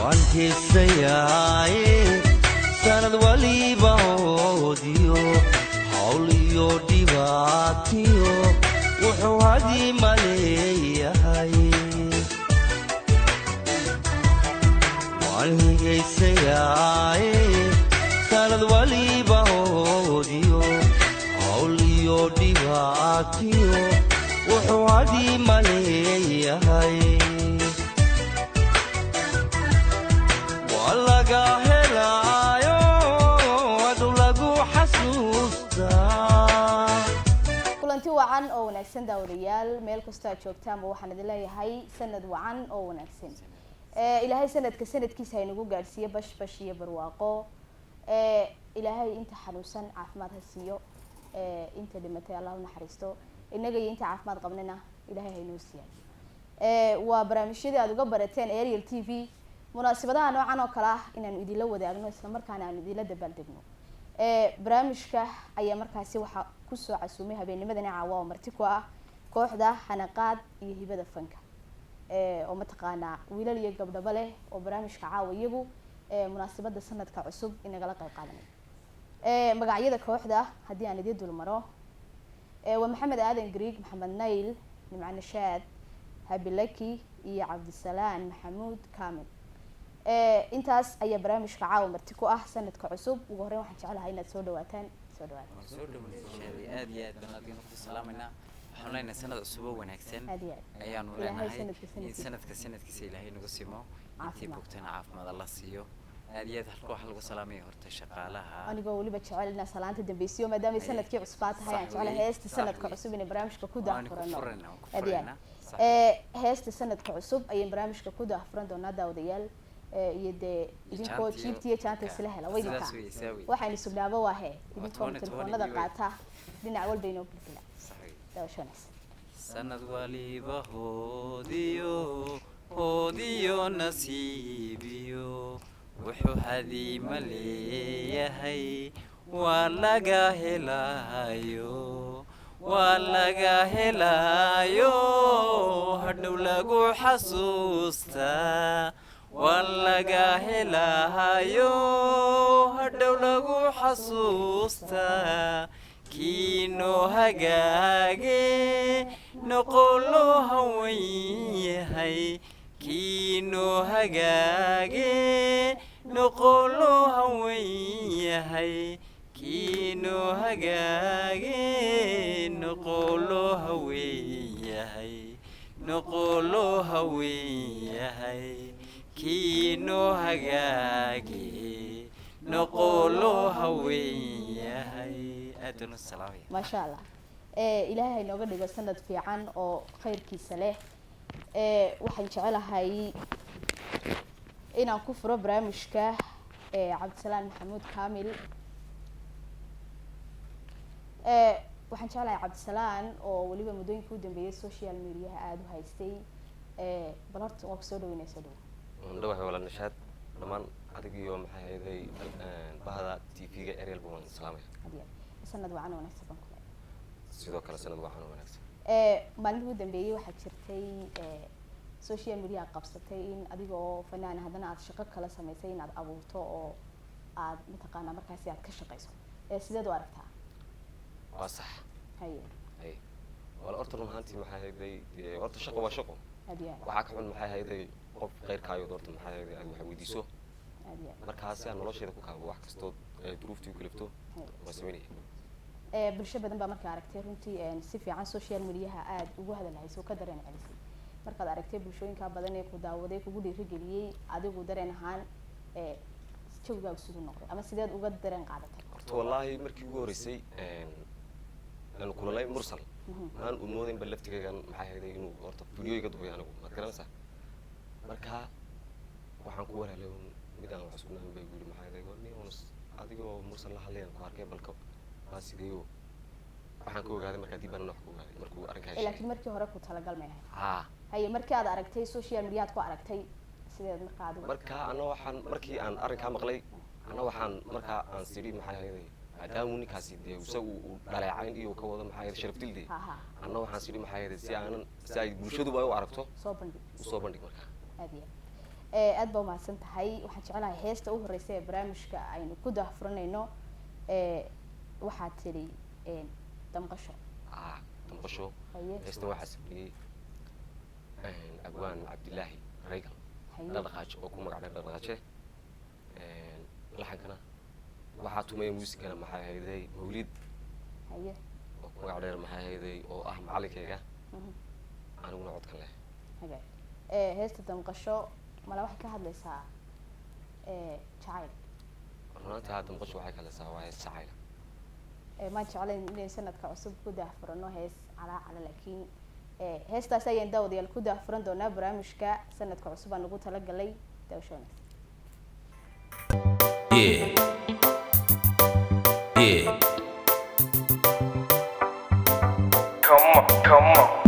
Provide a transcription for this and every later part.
waan heesayaaye sanad waliba oodiyo hawl iyo dhibaatiyo wuxuu hadii maleeyahay waan heesayaaye sanad waliba oodiyo hawl iyo dhibaatiyo wuxuu hadii maleeyahay walaga helaayo adu lagu xasuustaa kulanti wacan oo wanaagsan daawadayaal meel kasta aad joogtaan waxaan idin leeyahay sanad wacan oo wanaagsan ilaahay sanadkiisa ay nagu gaarsiiyo bash iyo barwaaqo ilaahay inta xanuunsan caafimaad ha siiyo inta dhimatay Allah u naxariisto inaga iyo inta caafimaad qabnana ilaahay haynoo siiyo waa barnaamijyada aad uga barateen Ariel TV munaasabadaha noocan oo kala ah inaan idinla wadaagno isla markaana aan idinla dabaaldegno barnaamijka ayaa markaasi waxa ku soo casuumay habeennimadan caawa oo marti ku ah kooxda Hanaqaad iyo Hibada Fanka oo mataqaana wiilal iyo gabdhaba leh oo barnaamijka caawa iyagu munaasabada sanadka cusub inagala qayb qaadanay magacyada kooxda hadii aan idin dul maro waa Maxamed Aadan Greek, Maxamed Nail, Nimcan Nashaad, Habilaki iyo Cabdisalaan Maxamuud Kaamil intaas ayaa barnaamijka caawa marti ku ah sanadka cusub ugu horreyn waxaan jecelahay inaad soo dhawaataan aad iyo aad baan idin ku salaamayna waxaan leenahay sanad cusub oo wanaagsan ayaanu leenahay sanadkiisa ilaahay nagu simo intii bogtana caafimaad Allah siiyo aad iyo aad halka waxa lagu salaamayo horta shaqaalaha anigoo waliba jecel inaan salaanta dambaysiyo maadaama sanadkii cusbaa tahay aan jecelahay heesta sanadka cusub in barnaamijka ku daafurano heesta sanadka cusub ayaan barnaamijka ku daafuran doonaa daawadayaal iyo de idinkoo jiibtiyo jaanta isla hela weydinka waxaan isugnaaba waa he idinkoo telefoonada qaata dhinac walba inoo bilbila daawashanays sanad waliba hoodiyo nasiibiyo wuxuu hadii maleeyahay waa laga helaayo hadhow lagu xasuustaa walaga helaayo hadhow lagu xasuustaa kiino hagaage noqolo hawen yahay kiino hagaage noqolo hawen yahay kiino hagaage noqolo hawen yahay noqolo hawen yahay kiino hagaage noqolo hawen yahay aaduna salaamay ma sha Allah ilaahay nooga dhigo sanad fiican oo khayrkiisa leh waxaan jecelahay inaan ku furo barnaamijka Cabdisalaan Maxamuud Kaamil waxaan jecelahay Cabdisalaan oo waliba muddooyinkii u dambeeyay social media aad u haystay bal horta waa soo dhaweynaysa dhawahay wala nashaad dhamaan adigiyo maxay hayday bahada TV-ga Ariel baan salaamay sanad wacan wanaagsan sidoo kale sanad wacan wanaagsan maalintii u dambeeyay waxaa jirtay social media qabsatay in adiga oo fanaan hadana aad shaqo kala sameysay in aad abuurto oo aad mataqaana markaasi aad ka shaqeyso sideed u aragtaa waa sax hay wala orto runtii maxay hayday orto shaqo waa shaqo waxa ka xun maxay hayday qof qeyrkaayo doorto maxay hayday aad wax weydiiso markaas aan nolosheeda ku kaabo wax kasto duruuftii u kalifto waa sameeyay bulsho badan baa markaa aragtay runtii si fiican social media aad ugu hadalhayso ka dareen celisay markaad aragtay bulshooyinka badan ee ku daawaday kugu dhiirigeliyay adigu dareen ahaan jawgaagu siduu noqday ama sideed uga dareen qaadatay horta wallahi markii ugu horeysay aan kulalay mursal aan u moodin bal laftigeegan maxay hayday inuu horta videoyga duubay anigu ma garanaysaa marka waxaan ku waraalay midaan wax isku naan bay guri maxay hayday adigoo mursal la hadlayaan ku arkay balka baasideeyo waxaan ku ogaaday marka dib aan wax ku ogaaday markuu arrinkaas laakiin markii hore ku talagal ma ahay haye markii aad aragtay social media aad ku aragtay sideed marka aad marka ana waxaan markii aan arrinka maqlay ana waxaan marka aan siri maxay hayday maadaama ninkaasi dee isagu uu dhaleecayn iyo ka wada maxay sharaf dilday ana waxaan siri maxay hayday si ay bulshadu ay u aragto soo bandhig marka aadiya aad baa umahadsan tahay waxaan jecelahay heesta u horeysa ee barnaamijka aynu ku daahfuranayno waxaad tiri damqasho damqasho heesta waxaa sameeyey abwaan cabdilaahi raygal dhaqaajo oo ku magac dhaqaaje laxankana waxaa tumay muusikana maxay ahaydey mawlid haye oo ku magac dheer maxay ahaydey oo ah macalinkayga aniguna codka leh hagaag heesta damqasho mala waxay ka hadlaysaa jacayl runtii haa damqasho waxay ka hadlaysaa waa hees jacayl maan jeclayn inay sanadka cusub ku daahfurano hees calaacala laakiin heestaas ayaan daawadayaal ku daahfuran doonaa barnaamijka sanadka cusub aan ugu talagalay daawasho wanaagsan Come on.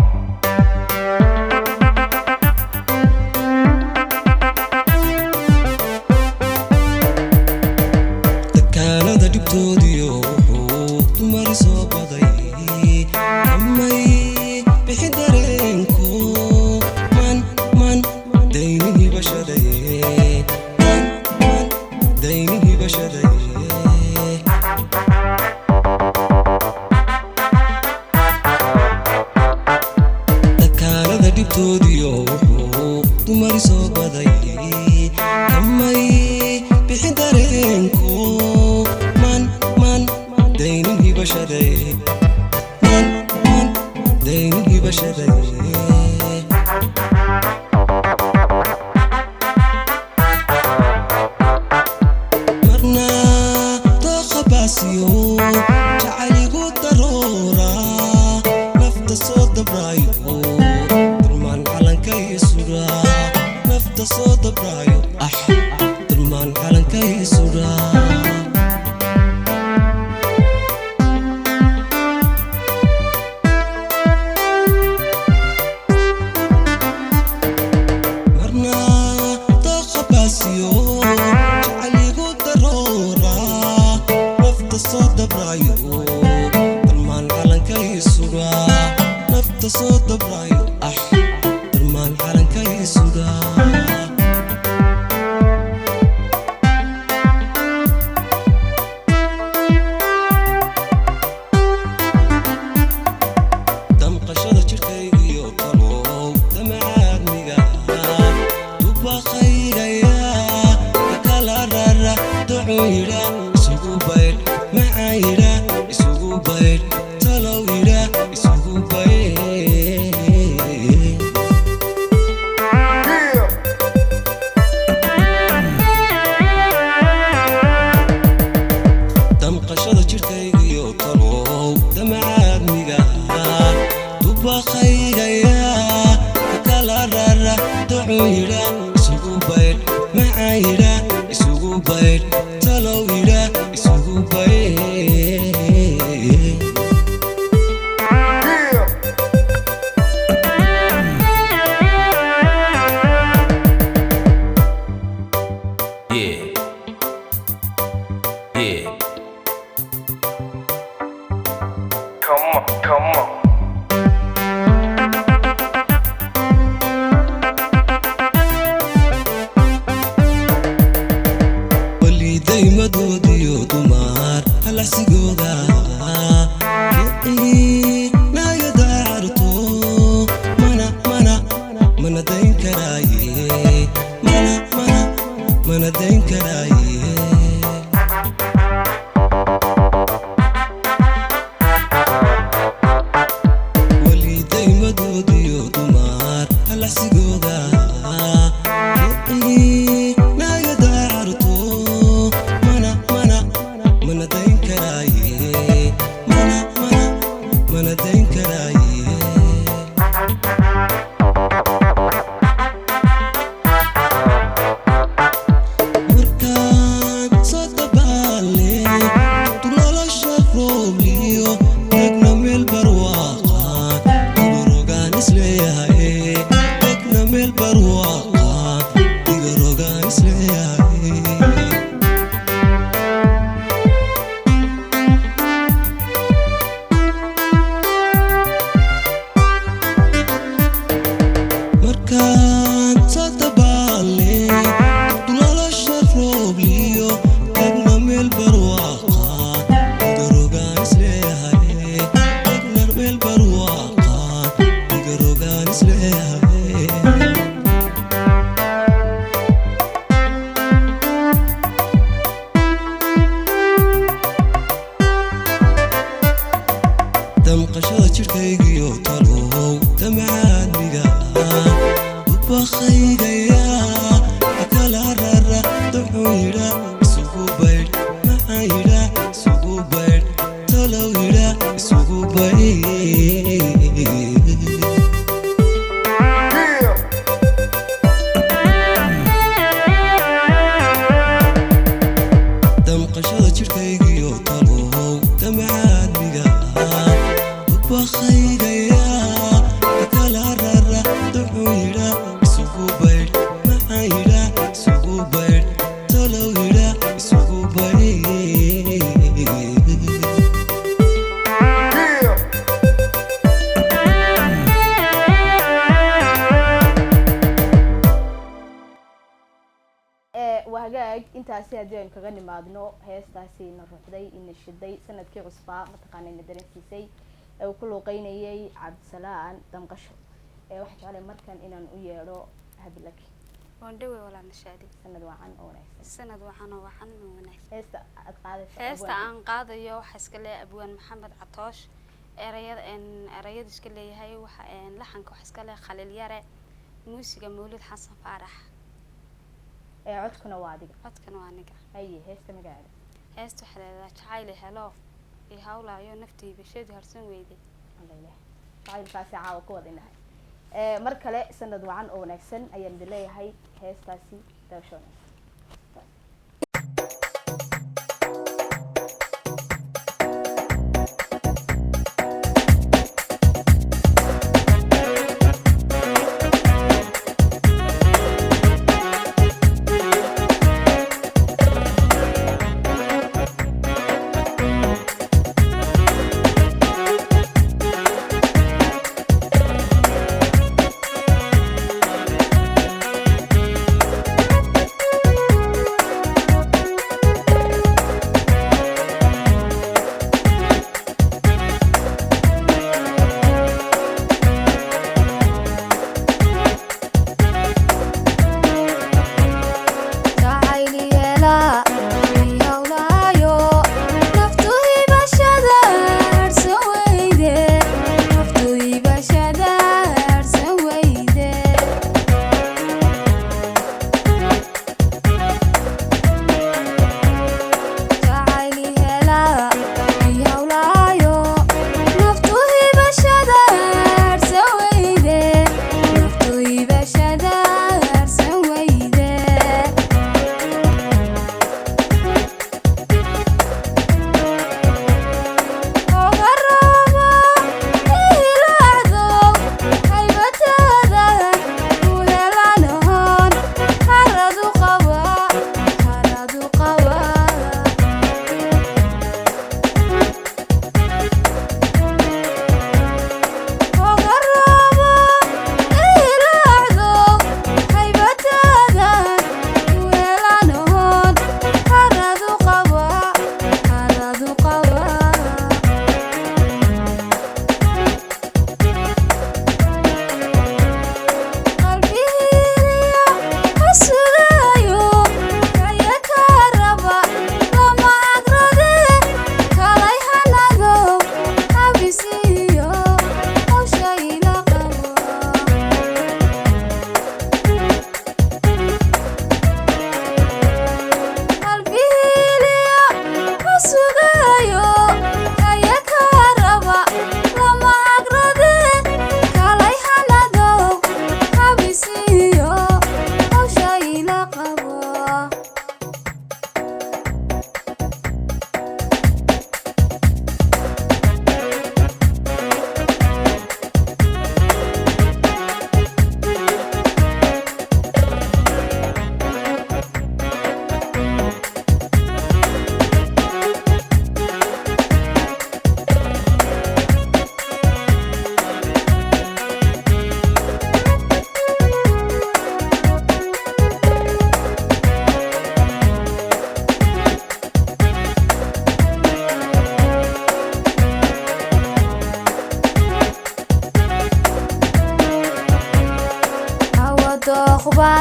Dakaalada dhibtoodiyo wuxuu dumar soo baday amay bixi dareenku man daynihii bashaday man daynihii bashaday dakaalada dhibtoodiyo wuxuu dumar soo baday amay bixi dareenku daynihii bashaday man daynihii bashaday marna dooqa baasiyo jacayligu daroora nafta soo dabraayo durmaan calankay suraa nafta soo dabraayo durmaan calankay suraa soo dabraayo darmaan calankay sugaa damqashada jirkaygiyo kalow damacaadmiga dubaqaygaya kakala rara ducuu yidha isugu baydh macaa yidha isugu baydh talow yidha isugu baydh damqashada jirkaygiyo kalow damacaadmiga dubaqaygaya kakala rara ducuu yidha isugu baydh macaa yidha isugu baydh talow yidha isugu baydh Come on. waliidaymadoodiyo dumar halacsigooda naayada carto mana dayn karaaye mana dayn karaaye waliidaymadoodiyo dumar halacsigooda naayada carto mana dayn karaaye mana dayn karaaye markaan soo dabaale nolosha roobliyo degna meel barwaaqa digarogaan isleeyahay degna meel barwaaqa digarogaan isleeyahay markaan soo dabaale dubakhaygayaa kala rara duxuyra isugu baydh maxayra isugu baydh talowira isugu baydh damqashada jirkaygiyo talow damacaadmiga dubakhaygayaa kala rara duxuyra isugu baydh maxayra isugu baydh talowira isugu baydh wahagaag intaasi haddii aynu kaga nimaadno heestaasi na ruuxday ina shiday sanadkii cusbaa mataqaana ina dareensiisay ee uu ku luuqeynayay cabdisalaan damqasho waxaan jeclay markan inaan u yeedho habilaki wandhawe walaa nashaadi sanad wacan oo wanaagsan sanad wacan oo wanaagsan heesta aad qaadayso heesta aan qaadayo waxa iska leeyahay abwaan maxamed catoosh erayada iska leeyahay waxa laxanka waxa iska leeyahay Khalil Yare muusiga Mawlid Xasan Faarax codkuna waa adiga codkuna waa aniga haye heesta magaceeda heesta waxa leedahay jacayl helo iyo hawlaayo naftayda bashad harsan weyday allaylah jacaylkaasi caawa ku wadinahay mar kale sanad wacan oo wanaagsan ayaan leeyahay heestaasi daawashada doqba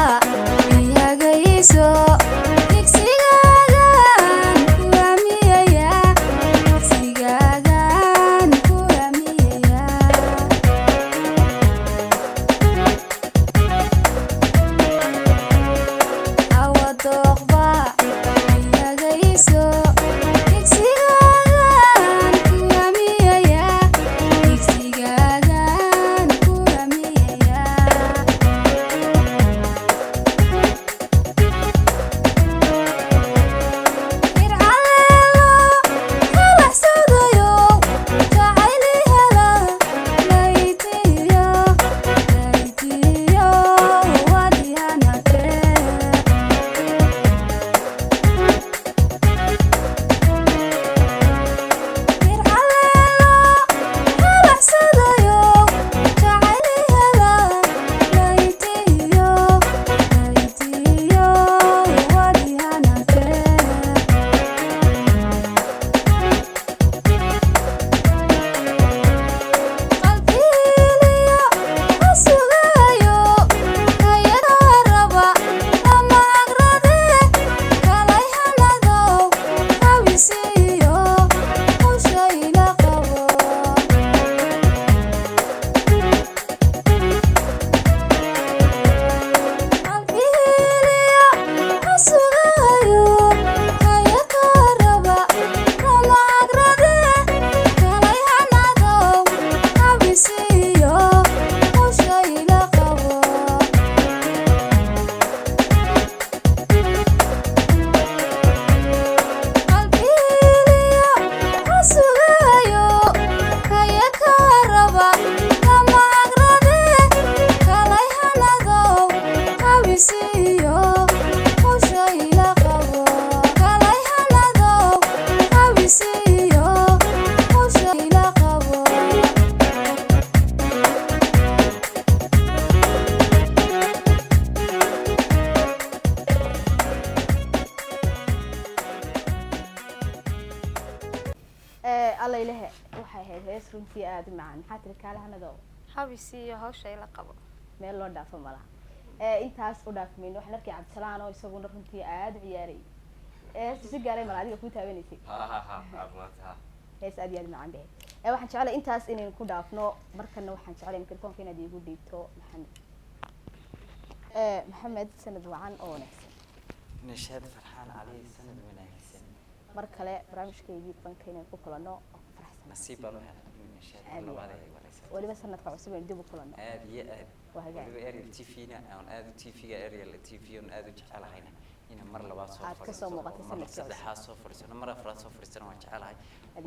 iyagayso digsigaagan kuamiyaya digsigaagan kuamiyaya hees runtii aad u macaan maxaa tiri kaalahanadoo habisi iyo hawsha ila qabo meel loo dhaafo malaha intaas u dhaafmin waxaan arkay Cabdisalaan oo isaguna runtii aad u ciyaaray si gaaray mal adiga ku taabanaysid hees aad yaad macaan beh waxaan jeclahay intaas inaan ku dhaafno markana waxaan jeclahay mikrofoonka inaad iigu dhiibto maxamed sanad wacan oo wanaagsan نشاد فرحان علي سند من أحسن mar kale barnaamijkeedii banka inaan ku kulano faraxsan نصيب الله نشاد الله بعده waliba sanadka cusub ee dib u kulano هذه وهجاي waliba area TV-na aan aad TV-ga area TV aan aad u jecelahay in mar labaad soo aad ka soo muuqato sanadka saddexaad soo fariisano mar afraad soo fariisano waan jecelahay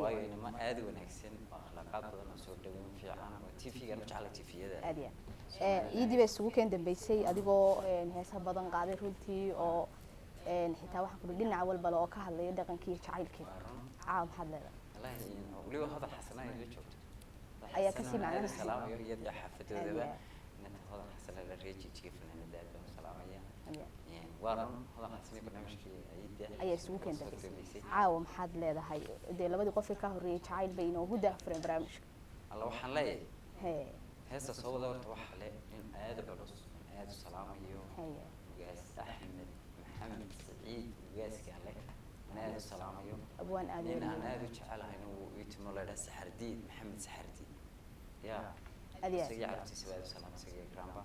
waayo in ma aad u wanaagsan akhlaaqaad badan oo soo dhaweyn fiican TV-ga la jecelahay TV-yada aad idib isugu keen dambeysay adigoo heesaha badan qaaday runtii oo xitaa waxaan ku dhinaca walba oo ka hadlaya dhaqankii jacaylkeeda maxaad leedahay wallahi waliba hada xasana ay la joogto ayaa ka sii macnaha salaam iyo iyada xafadoodaba inta hada xasana la reeji jiifnaa daadba salaamaya waaran hada xasani barnaamijkii ayaa isugu keen dambeysay maxaad leedahay labadii qof ee ka horeeyay jacayl bay inoo gudaa fureen barnaamijka alla waxaan leeyahay heesta soo wada waxa le in aad culus aad salaamayo gaas Axmed محمد سعيد وقاسك عليك أنا هذا السلام عليكم أبوان آدم أنا هذا شعله إنه يتم له سحر ديد محمد سحر ديد يا أديان سجى عرفتي سواد السلام سجى كرامبا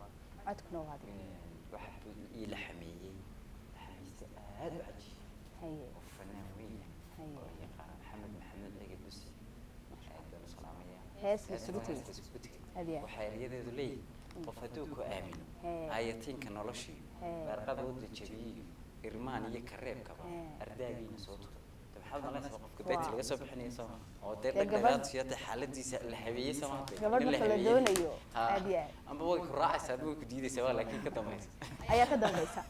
عدك نوع هذا واحد إلى حمية هذا عجي هي وفنان وين هي محمد عقد بس هذا السلام عليكم هاس سكوتي أديان وحيل يده لي وفدوك آمن آيتين كنولشي برقد ود جبيه إرمان يكرر كبا أرداعي نصوت حاول الله يسوق بيت اللي جسوا بحني سوا أو ده الجبات فيها حالة دي الحبية سوا جبار بخلدون أيوه أديان أما بقول كراعي سادو كديدة سوا لكن كده ما يصير أيها كده ما يصير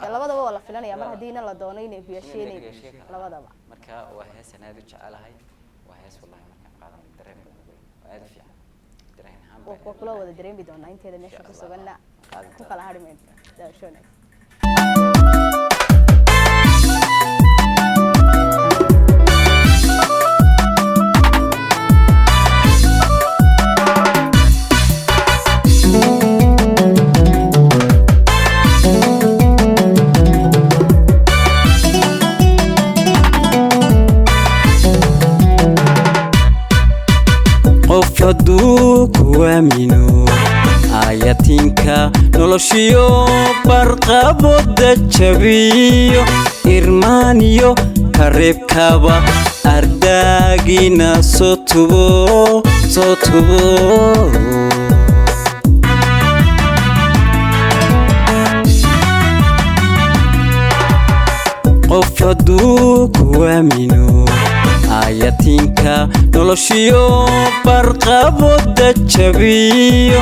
يلا بدأ والله فلان يا مرة دينا لا دونين بيشيني لا بدأ بقى مركا وهي سنة على هاي وهي والله مركا قادم الدرين وهذا فيها درين هم وكله وده درين بدون أنت هذا مش بسوقنا كل هارمين ده شونك qofadu kuamino ayatinka noloshiyo barqabooda jabiyo irmaaniyo kareebkaba ardaagina soo tubo qofadu kuamino ayatinka noloshiyo barqabooda jabiyo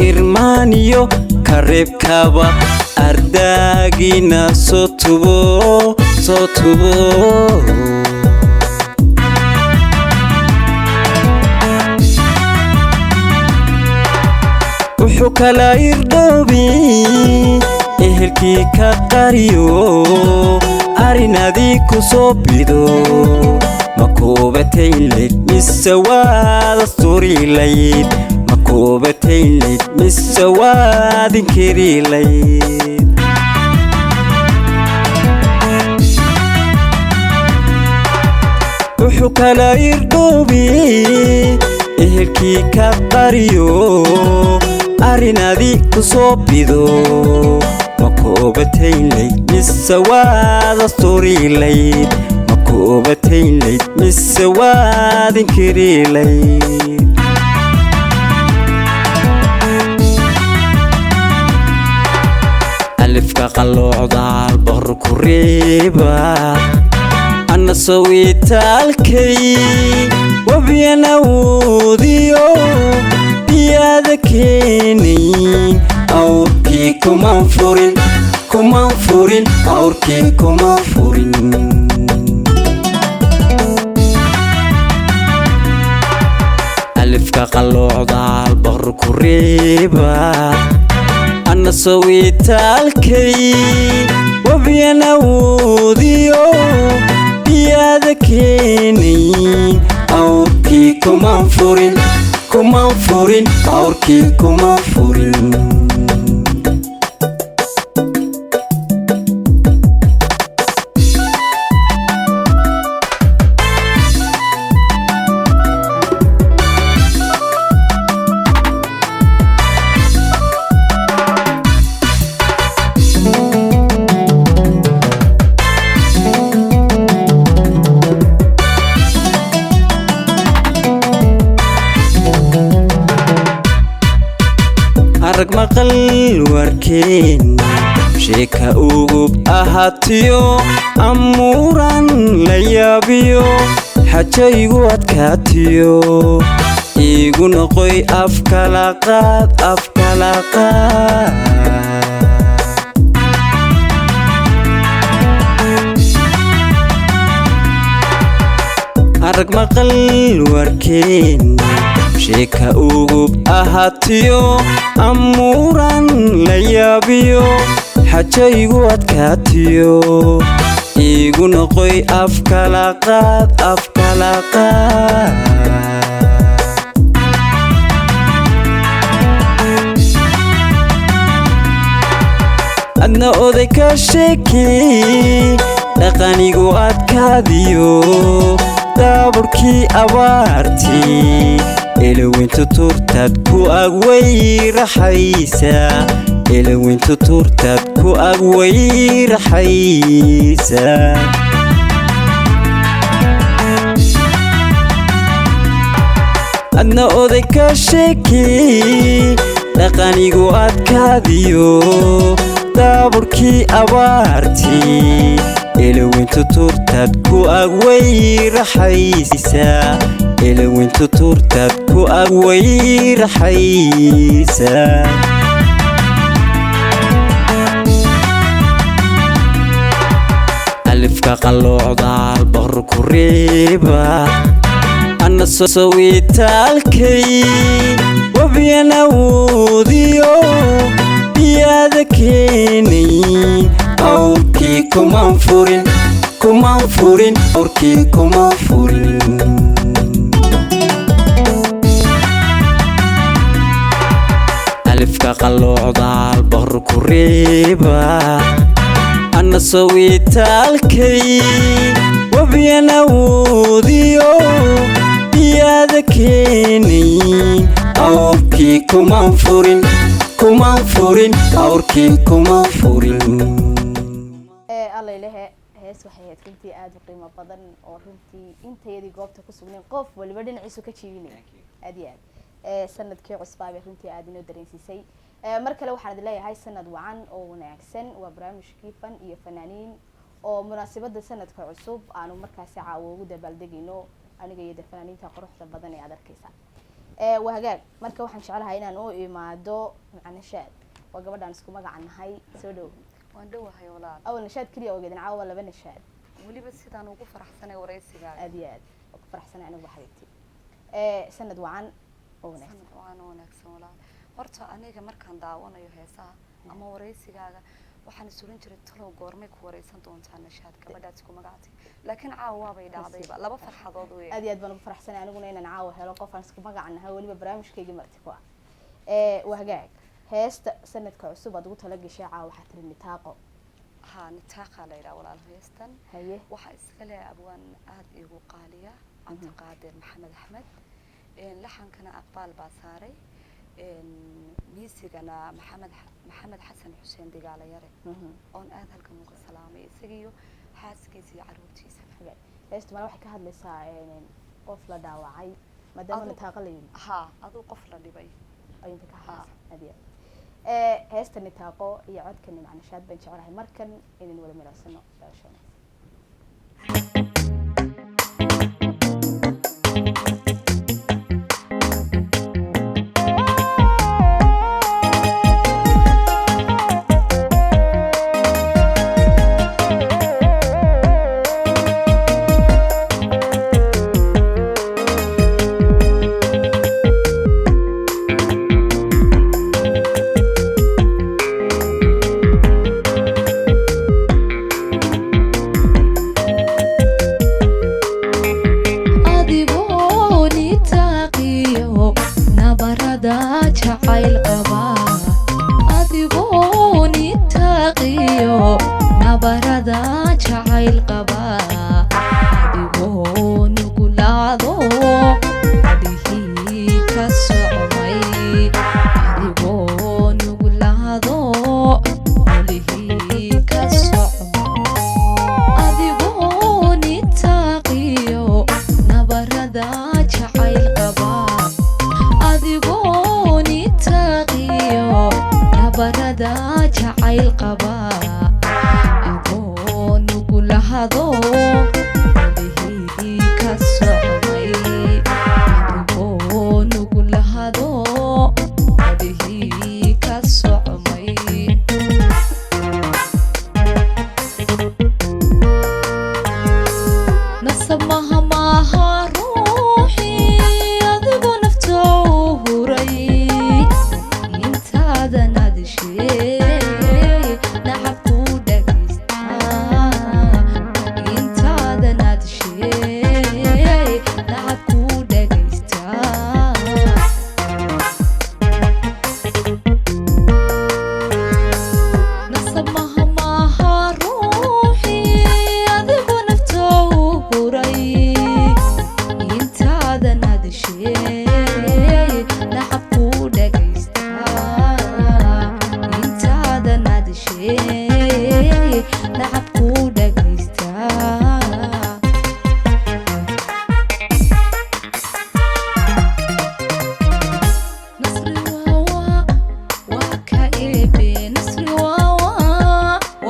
irmaaniyo kareebkaba ardaagina soo tubo wuxuu kala irdhoobi ehelkii ka qariyo arinadii ku soo bido makuubataynleyd mise waad asturilayd makuubataynleyd mise waad inkirilayd wuxuu kala irdhoobi ehelkii ka qariyo arinadii ku soo bido makuubataynleyd mise waad asturilayd makuubataynleyd mise waad inkirilayd alifka qalloocda albaqr ku reeba ana sawitaalkay wabiyan awoodiyo biyaada keenayn awrkii kuman furin awrkii kuma furin alifka qalloocda albaqr ku reeba ana sawitaalkay wabiyan awoodiyo biyaada keenayn awrkii kuman furin kuman furin awrkii kuman furin arag maqal warkeen sheeka ugub ahaatiyo amuuran la yaabiyo xajaygu adkaatiyo iigu noqoy afkala qaad arag maqal warkeen sheeka ugub ahaatiyo amuuran la yaabiyo xajaygu adkaatiyo iigu noqoy afkala qaad adna oday ka sheekii dhaqanigu adkaadiyo daaburkii abaartii elawintu turtaad ku agwayraxaysaa elawintu turtaad ku agwayraxaysaa adna oday ka sheekii dhaqanigu adkaadiyo daaburkii abaartii elawintu turtaad ku agwayraxaysaa elawintu turtaad ku agwayraxaysaa alifka qalloocdaal baqr ku reeba anna sowitaalkay wabiyan awoodiyo biyaada keenay awrkii kuman furin awrkii kuman furin alifka qalloocdaal baqr ku reeba anna sowitaalkay wabiyan awoodiyo biyaada keenay awrkii kuman furin awrkii kuman furin alla ilahe hees waxay ahayd runtii aada u qiimo badan oo runtii intayadii goobta ku sugnayn qof waliba dhinaciisu ka jiibinay aad iyo aad sanadkii cusbaa bay runtii aada inoo dareensiisay mar kale waxaan idin leeyahay sanad wacan oo wanaagsan waa barnaamijkii fan iyo fanaaniin oo munaasabada sanadka cusub aanu markaasi caawo ugu dabaaldegayno aniga iyo fanaaniinta quruxda badan ee aad arkaysa waa hagaag marka waxaan jeclahay inaan u imaado macnashaad waa gabadhaan isku magacan nahay soo dhow waan dhowahay walaal awal nashaad kaliya ogeedin caawa laba nashaad weliba sidaan ugu faraxsanay waraysigaaga aad iyo aad ugu faraxsanay anigu xabiibti sanad wacan oo wanaagsan walaal horta aniga markaan daawanayo heesaha ama waraysigaaga waxaan isuran jiray talow goormay ku waraysan doontaa nashaad gabadhaad isku magactay laakiin caawa waabay dhacdayba laba farxadood weeye aad iyo aad baan ugu faraxsanay aniguna inaan caawa helo qof aan isku magacan nahay weliba barnaamijkayga marti ku ah waa hagaag heesta sanadka cusub aad ugu talagashay caawa waxaa tiri nitaaqo ها نتاقة ليلى ولا الهيستن هي وحا اسكالي أبوان آد إيغو قالية عبد القادر محمد أحمد لحن كان أقبال باساري ميسيغانا محمد حسن حسين ديغالا يري اون آد هالكم وقت سلامي سيغيو حاسكيسي عروتي سفر هيست ما waxay ka hadlaysaa qof la dhaawacay maadaama nitaaqa la yiri ha adoo qof la dhibay ayinta ka hadlaysaa heesta nitaaqo iyo codkan macnashaad baan jecelahay markan inaan wada milaasano daashana taaqiyo nabarada jacayl qaba adigoo nugulaado adihii ka socmay adigoo nugulaado adihii ka socmay adigoo ni taaqiyo nabarada jacayl qaba adigoo ni taaqiyo nabarada jacayl qaba adoo nugulahado adihii ka socmay adigoo nugulahado adihii ka socmay nasab maha maaha ruuxii adigoo naftoo huray intaadan adishee nacab ku dhagaystaa intaadan adishee nacab ku dhagaystaa nasab maha maaha ruuxii adigoo naftoo huray intaadan adishee nacab ku dhagaystaa intaadan adishee nacab ku dhagaystaa nasri waa ka eebe nasri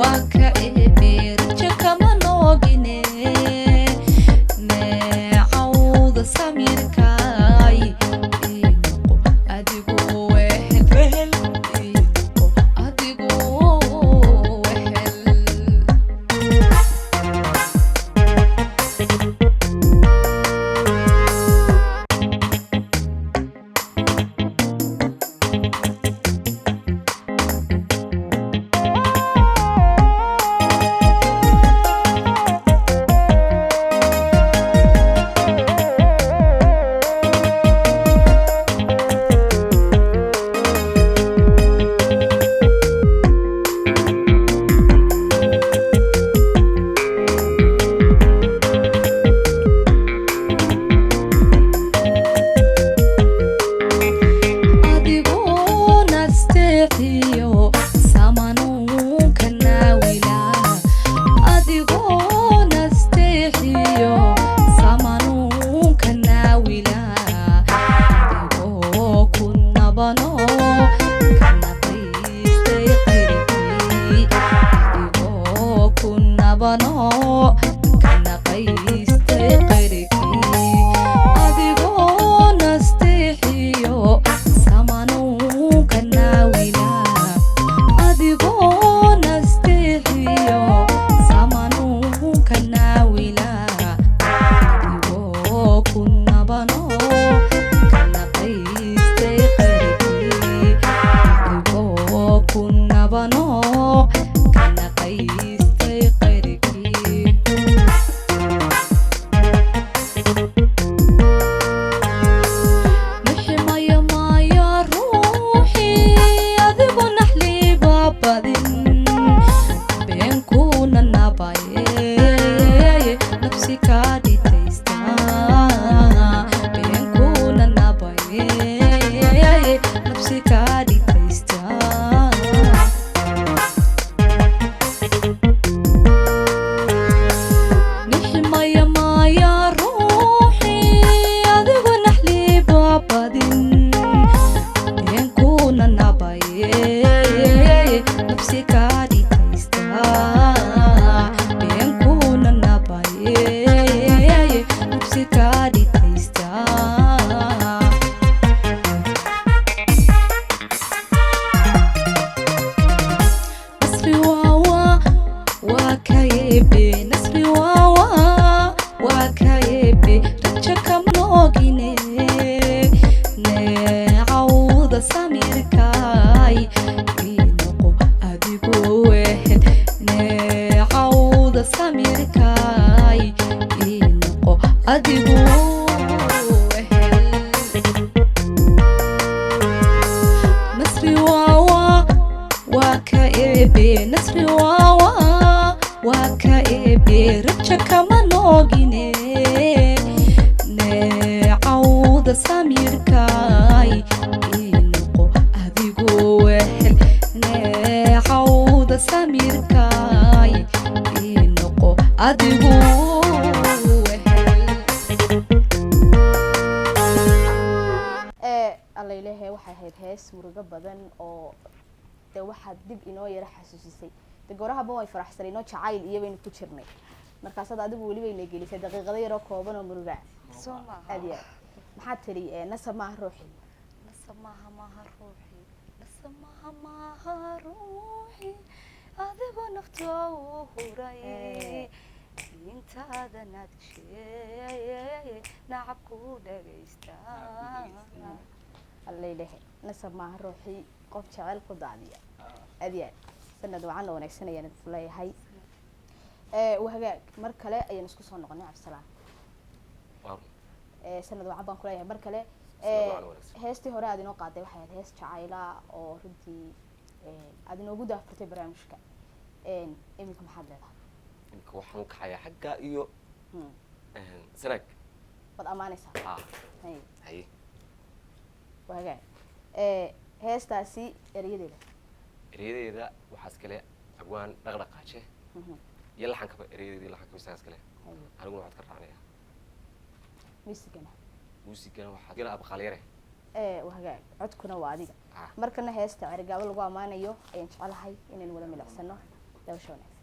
waa ka eebe rajo kama noogine neecawda samirkaay inoqo adigoo wehel inoqo adigoo wehel adigoo nasteexiyo samanuunka naawila adigoo nasteexiyo samanuunka naawila adigoo ku nabano ka naqiistay qayrigii adigoo ku nabano ka naqaystay qayrigii adigoo nasteexiyo samanuunka naawila adigoo nasteexiyo samanuunka naawila adigoo ku nabano ka naqaystay qayrigii adigoo ku nabano ka naqaystay qayrigii niximaya maya ruuxii adigu naxliba badin beenkuna nabaye nafsi kaa dhitaystaa beenkuna nabaye nafsi kaa dhitaystaa niximaya maya ruuxii adigu naxliba badin beenkuna nabaye nafsi kaa dhitaystaa beenkuna nabaye nafsi kaa dhitaystaa nasri waa ka eebe nasri waa ka eebe rajo kama noogine neecawda samirkaay inoqo adigoo wehel neecawda samirkaay inoqo adigoo wehel nasri waa ka eebe nasri waawa waa ka eebe raja kama noogine neecawda samirkaay ii noqo adigu wehel neecawda samirkaay ii noqo adigu alla ilaahay waxay ahayd hees murugo badan oo de waxaad dib inoo yara xasuusisay de goorahaba way faraxsanay inoo jacayl iyo baynu ku jirnay markaasaad adigu weli bayna gelisay daqiiqado yaroo kooban oo muruga soo maaha aad iyo aad maxaad tiri nasab maaha ruuxi nasab maaha ruuxi nasab maaha ruuxi adigo naftoo huray intaada nadsheeye nacabku dhagaystaa alla ilaahay nasab maaha ruuxi qof jecel ku daadiya aad iyo aad sanad wacan oo wanaagsan ayaan idinku leeyahay wahagaag mar kale ayaan isku soo noqonay cabdisalaam sanad wacan baan kuleeyahay mar kale heestii hore aad inoo qaaday waxay ahayd hees jacayla oo runtii aad inoogu daafurtay barnaamijka iminka maxaad leedahay imika waxaan kaxayaa xagga iyo sanaag waad ammaanaysaa hay haye wahagaag heestaasi erayadeeda waxaa iskale abwaan dhaqdhaqaaje iyo laxankaba erayadeeda laxankaba isagaa iskale aniguna waxaad ka raacnayaa muusigana waxaa gala abqaalyare wahagaag codkuna waa adiga markana heesta cerigaabo lagu ammaanayo ayaan jecelahay inaynu wada milicsano dabasho wanaagsan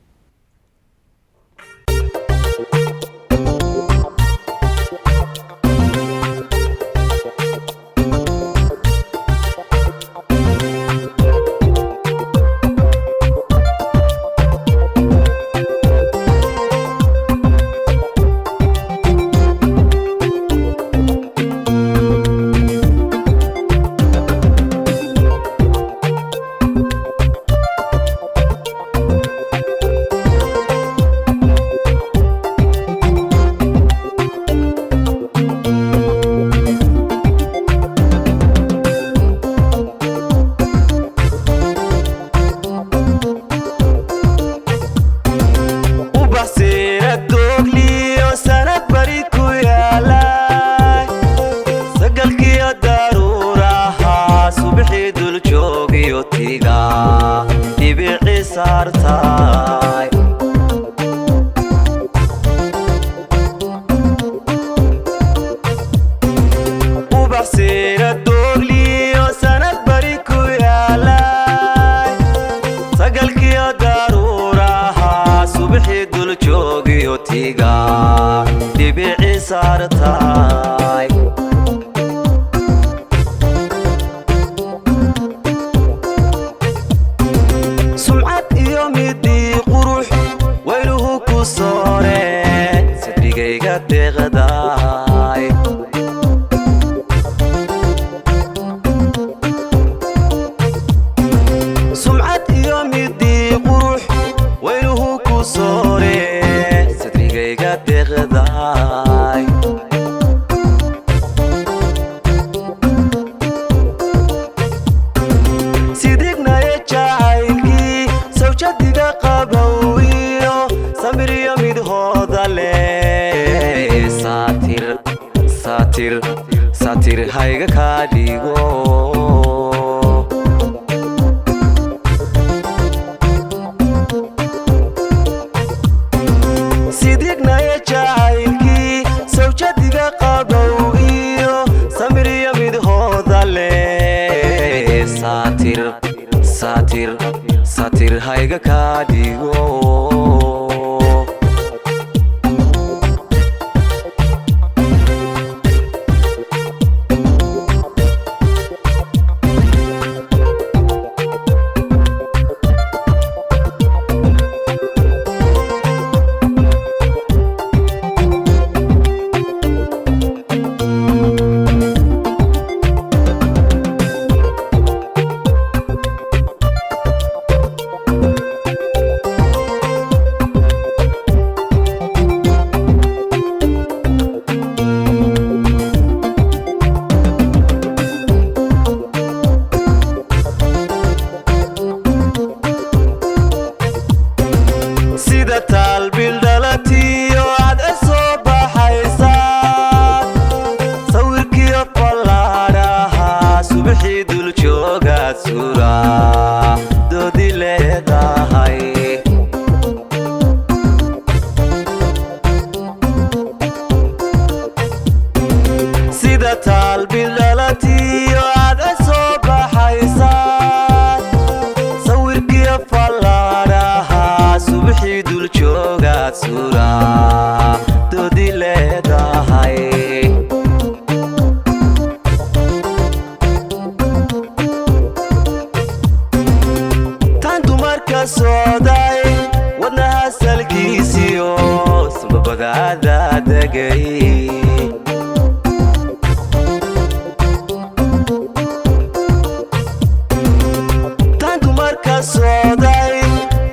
satir hayga kaa dhigo sidignaya jacaylkii sawjadiga qabow iyo samiriyo midhooda leh satir hayga kaa dhigo sida taalbil dhalatiyo aad soo baxaysaa sawirkiyo ballaadhaha subaxii dul joogaad suraa doodi leedahay sida taalbil dhalatiyo aad soo baxaysaa sawirkiyo ballaadhaha subaxii dul joogaad suraa doodi leedahay tan dumarka sooday wadnaha salkiisiyo sababadaada degay sooday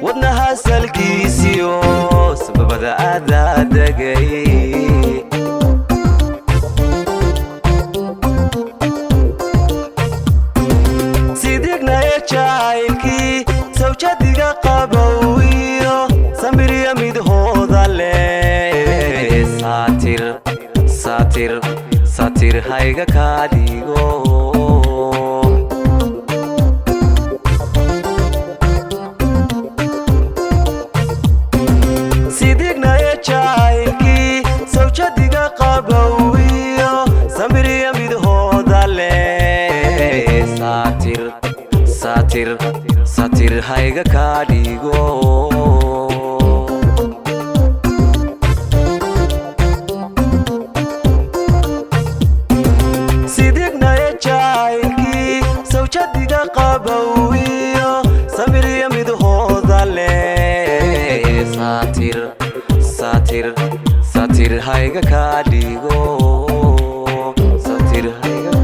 wadnaha salkiisiyo sababada aada degay sidignaye jacaylkii sawjadiga qabowiyo samiriya midhooda leh saatir hayga kaa dhigo sawjadiga qabowiyo samiriya midhooda leh saatir hayga kaa dhigo sidignaye jacaylkii sawjadiga qabowiyo samiriya midhooda leh saatir hayga kaa dhigo saatir hayga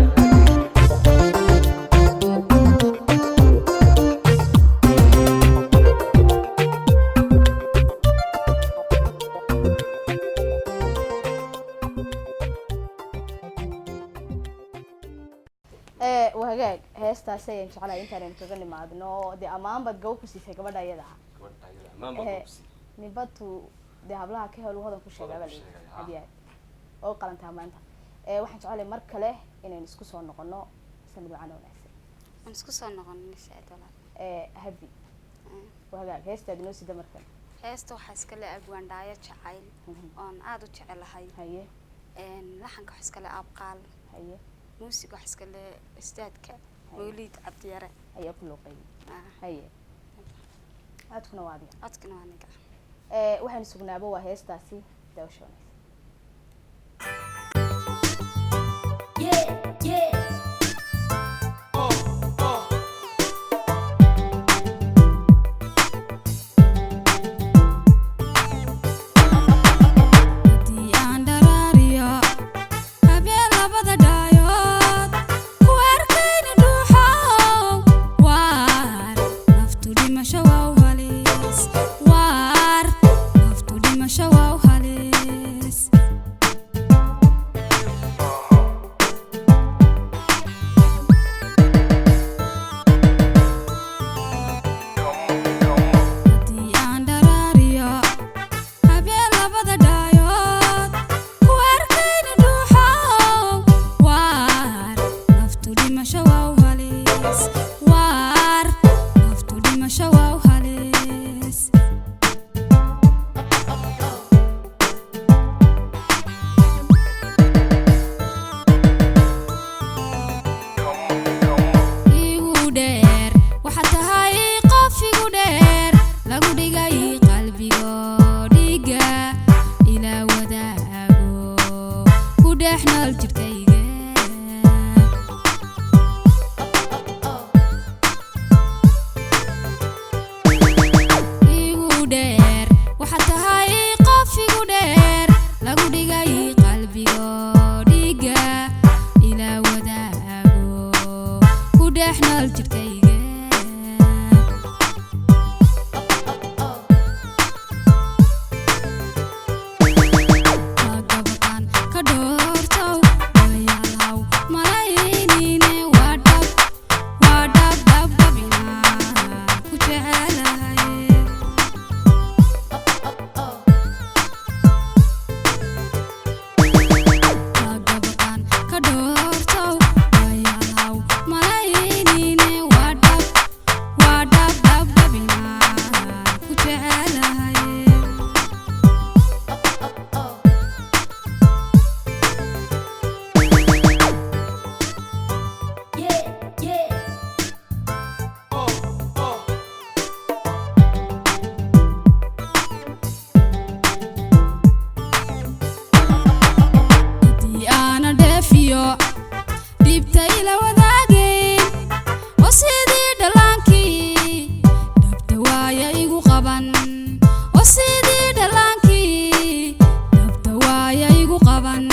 wahagaag heestaas ayaan jeclahay intaan kaga nimaadno dee ammaan baad gaw ku siisay gabadha iyada nibatu dee hablaha ka hel hodan ku sheegaa hadiyaad oo qalantaa maanta waxaan jeclahay mar kale inaan isku soo noqono sanad wacan wanaagsan aan isku soo noqono saadala habi wahagaag heestaad inoo sida markan heesta waxaa iska le abwaandhaayo jacayl oon aada u jecelahay haye laxanka wax iska le abqaal haye muusiga wax iska le istaadka mawliid cabdiyare ayaa ku luuqay haye codkuna waa adiga waxaan sugnaaba waa heestaasi daawasho War, naftu dhimasho waa u halis qaban oo sidii dhalaankii dhabta waaya igu qaban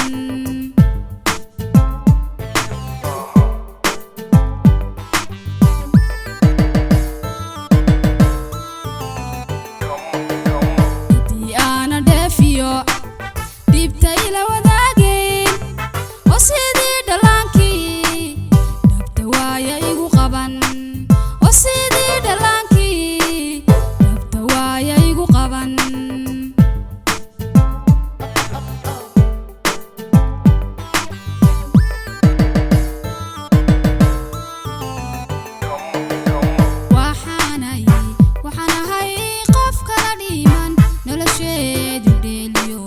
haddii aana dheefiyo dhibta ila wadaageen oo sidii dhalaankii dhabta waaya igu qaban oo sidii dhalaankii dhabta waaya igu qaban waxaan ahay qof kala dhiman nolosheedu dheeliyo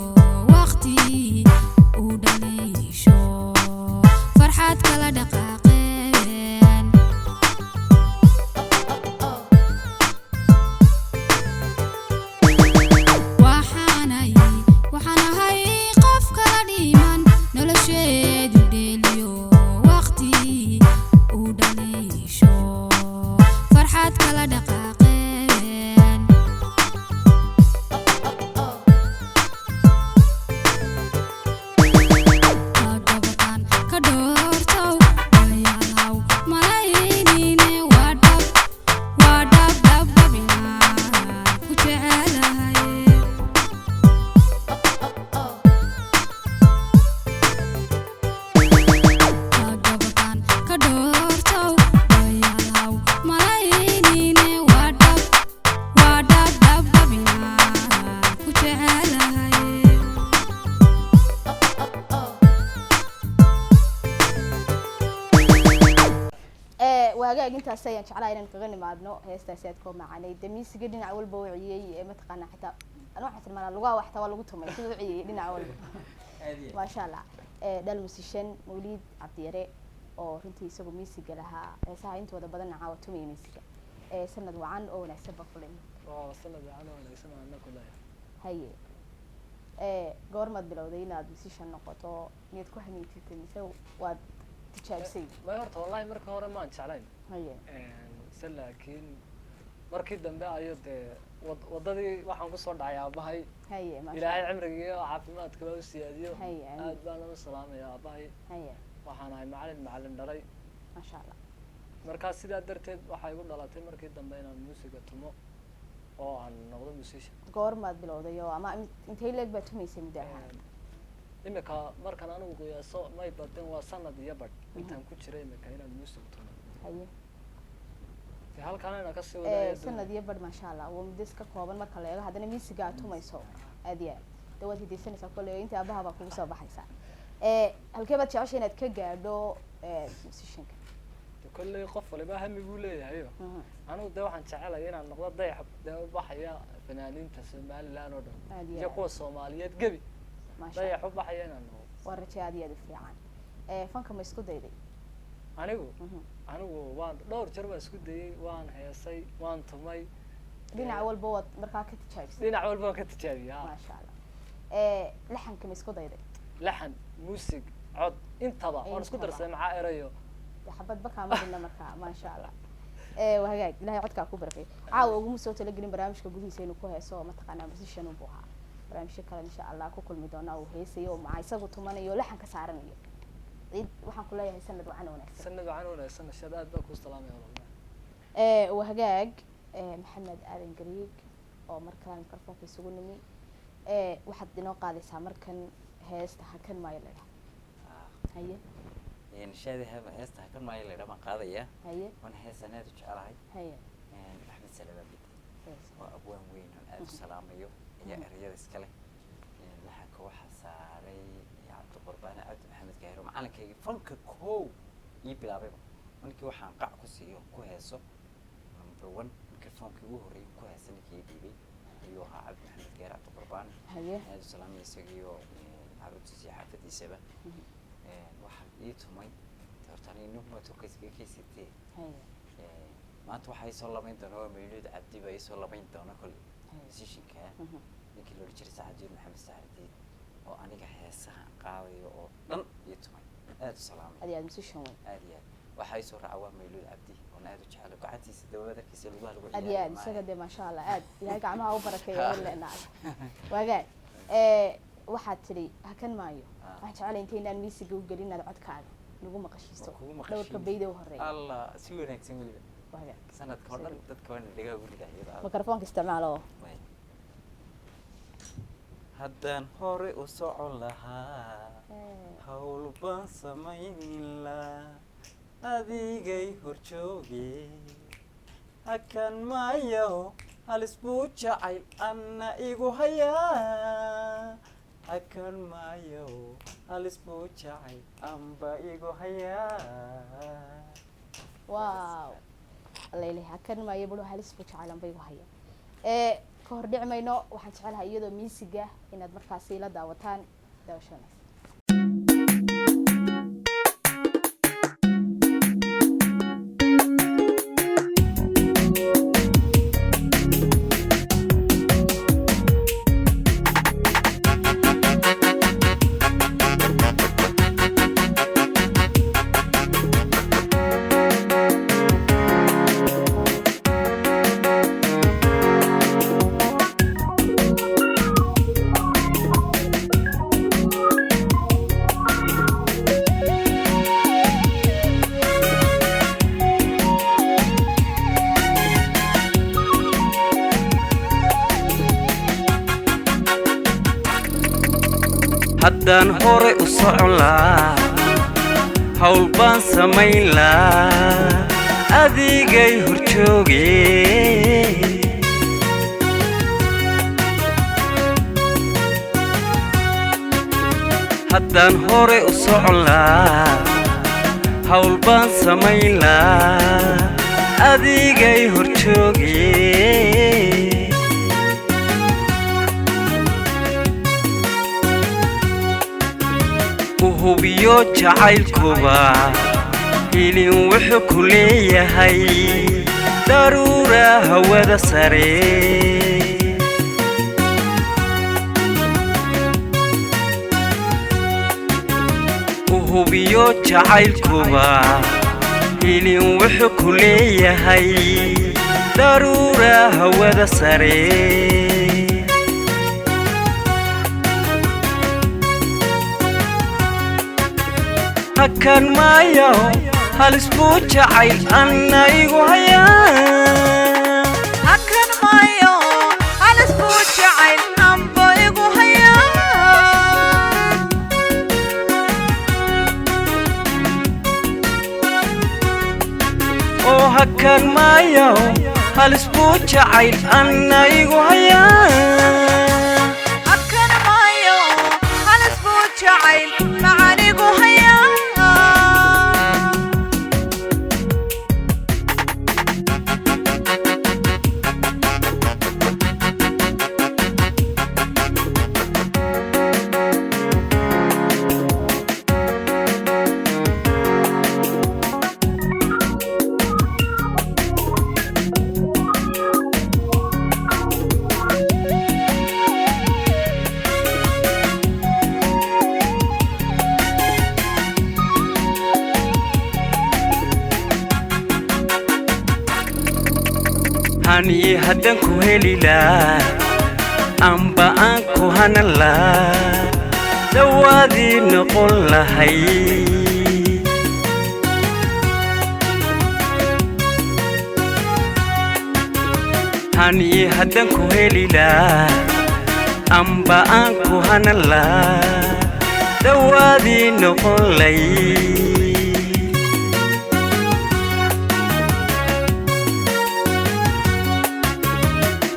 waqti uu dhaliisho farxad kala dhaqaaqeen waxaan ahay qof kala dhiman nolosheedu dheeliyo waqti uu dhaliisho farxad kala dhaqaaqeen kagabakan ka dhoortow ayaalaw malaynine waa dhab inaan ku jecelahay kagabakan ka dhoortow ayaalaw malaynine waa dhab inaan ku jecelahay waagaag intaas ayaan jeclahay inaan kaga nimaadno heestaasi aad koo macaanay damiisiga dhinac walba u ciyey mataqaanaa xitaa anuu waxaan tilmaanaa lugaha waxtaa waa lagu tumay sida u ciyey dhinac walba maasha allah dhal musishan mawliid cabdiyare oo runtii isagu miisiga lahaa heesaha intooda badanna caawa tumaya miisiga sanad wacan oo wanaagsan ba kulin sanad wacan oo wanaagsan aan ku leeyahay haye goormaad bilowday inaad musishan noqoto miyaad ku hamiintay mise waad tijaabisay ma horta wallahi marka hore maan jeclayn haye laakiin markii dambe ayo dee wadadii waxaan kusoo dhacay aabahay haye ilaahay cimrigii iyo caafimaadka baa u siyaadiyo haye aad baan u salaamaya aabahay haye waxaan ahay macalin dhalay maasha allah markaa sidaa darteed waxay igu dhalatay markii dambe inaan muusiga tumo oo aan noqdo musician goormaad bilowday oo ama intay leeg baad tumaysay muddo ahaan imika markaan anigu qiyaaso may badin waa sanad iyo badh intaan ku jiray imika inaan music tumo haye halkaan inaan kasii wadaayo sanad iyo badh maasha allah waa muddo iska kooban marka la eego haddana musiga aad tumayso aad iyo aad dee waad hidaysanaysaa kolley inta aabaha baa kugu soo baxaysaa halkee baad jeceshay inaad ka gaadho musicianka kolley qof waliba hami buu leeyahayo anigu dee waxaan jecelaya inaan noqdo dayax dee u baxaya fanaaniinta somaliland oo dhan iyo kuwa soomaaliyeed gebi dayax u baxaya inaan noqdo waa raje aad iyo aad u fiican fanka ma isku dayday anigu waan dhowr jeer baan isku dayay waan heesay waan tumay dhinac walba waad markaa ka tijaabisay dhinac walba waan ka tijaabiyay maasha allah laxanka ma isku dayday laxan muusig cod intaba waan isku darsaday maxaa erayo xabadba kaama dhina markaa maasha allah wahagaag ilahay codkaa ku barakay caawa uguma soo talagelin barnaamijka gudihiisa inuu ku heeso oo mataqaanaa musician unbuu ahaa barnaamijyo kale insha allah ku kulmi doona uu heesayo maca isagu tumanayo laxan ka saaranayo cid waxaan ku leeyahay sanad wacan wanaagsan sanad wacan wanaagsan nashaad aad baa kuu salaamaya walaalahi wahagaag maxamed aadan gariig oo markaa mikrofoonka isugu nimi waxaad inoo qaadaysaa markan heesta hakan maayo la dhaha haye نشادي هسه كان ما يلا ما قاضية هي وانا هسه نادي على هي أحمد سلام بدي وأبوان وين ألف سلام يو يا رياض سكله لحق واحد ساري يا عبد القربان عبد محمد كهرو معنا كي فنك كو يبلا بيبا ونكي واحد قاع كسيو كوهسو نمبر 1 ميكروفون كي وهري كوهسن كي بيبي أيوها عبد محمد كهرو عبد القربان هي نادي سلام يسقيو عبد الجزية حفظ يسبه waxaan ii tumay hortani nugma tukayska kaysatee maanta waxaa ii soo labayn doona waa mawluud cabdi baa ii soo labayn doona kol musicianka ninkii loola jiray saxajiir maxamed saxardiid oo aniga heesaha qaadayo oo dhan ii tumay aad u salaamay aad iyo aad musician weyn aad iyo aad waxay soo raacaa Mayluul Cabdi oo aad u jecel gacantiisa dawadarkiisa lagu halgo aad isaga de ma sha Allah aad ilaahay gacmaha u barakeeyo leenahay waagaay waxaad tiri hakan maayo waxaan jecelahay intaan miisiga u gelin aad codkaaga lagu maqashiisto dhowrka bayda u horeeya Allah si wanaagsan waliba waagaay sanadka oo dhan dadka waan dhigaa u ridaayada mikrofoonka isticmaalo haddaan hore u socon lahaa hawl baan samayn lahaa adigay horjoogay hakan maayo halis buu jacayl anna igu hayaa hakan maayo halis buu jacayl amba igu hayaa wow leeyahay hakan maayo buu halis buu jacayl amba igu hayaa ka hor dhicmayno waxaan jecelahay iyadoo miisiga inaad markaas ila daawataan daawashada haddaan hore u socon lahaa hawl baan samayn lahaa adigay horjoogay haddaan hore u socon lahaa hawl baan samayn lahaa adigay horjoogay hubiyo jacaylkuba ilin wuxuu ku leeyahay daruura hawada sare hubiyo jacaylkuba ilin wuxuu ku leeyahay daruura hawada sare hakan maayo halis buu jacayl anna igu hayaa hakan maayo halis buu jacayl amba igu hayaa oo hakan maayo halis buu jacayl anna igu hayaa hakan maayo halis buu jacayl macaan igu hayaa hani haddaan ku heli lahaa amba aan ku hanan lahaa dawaadii noqon lahay hani haddaan ku heli lahaa amba aan ku hanan lahaa dawaadii noqon lay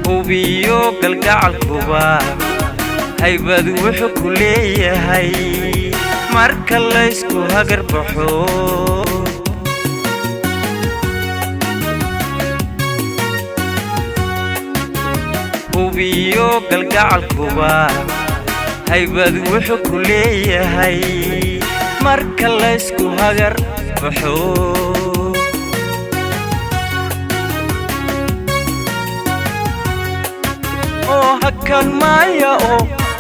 hubiyo galgacalkuba haybad wuxuu ku leeyahay marka laysku hagar baxo hubiyo galgacalkuba haybad wuxuu ku leeyahay marka laysku hagar baxo hakan maayo